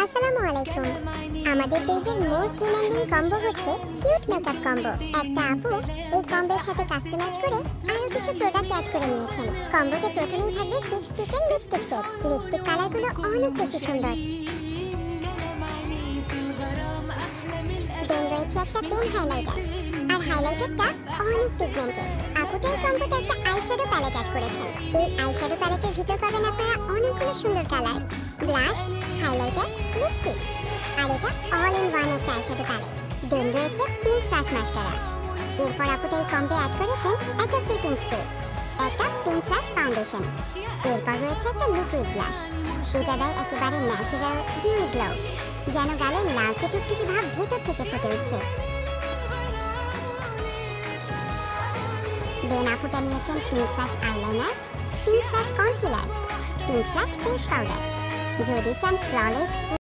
আসসালামু আলাইকুম। আমাদের পেজের মোস্ট ডিমান্ডিং কম্বো হচ্ছে কিউট মেকআপ কম্বো। একটা আপু এই কম্বোর সাথে কাস্টমাইজ করে আরো কিছু প্রোডাক্ট অ্যাড করে নিয়েছেন। কম্বোতে প্রথমেই থাকবে 6 পিসের লিপস্টিক সেট। লিপস্টিক কালারগুলো অনেক বেশি সুন্দর। দেন রয়েছে একটা পেন হাইলাইটার, আর হাইলাইটারটা অনেক পিগমেন্টেড। আপুটা এই কম্বোতে একটা আইশ্যাডো প্যালেট অ্যাড করেছেন। এই আইশ্যাডো প্যালেটের ভিতর পাবেন আপনারা অনেকগুলো সুন্দর কালার, ব্লাশ, হাইলাইটার, লিপস্টিক, আর এটা অল ইন ওয়ান একটা আইশ্যাডো প্যালেট। দেন রয়েছে পিঙ্ক ফ্লাশ মাস্কারা। এরপর আপুটা এই কম্বে অ্যাড করেছেন একটা সেটিং স্প্রে, একটা পিঙ্ক ফ্লাশ ফাউন্ডেশন। এরপর রয়েছে একটা লিকুইড ব্লাশ। এটা দেয় একেবারে ন্যাচারাল ডিউই গ্লো, যেন গালে লালচে টুকটুকি ভাব ভেতর থেকে ফুটে উঠছে। দেন আপুটা নিয়েছেন pink flush eyeliner, pink flush concealer, pink flush face powder. যদি চান ফ্ললেস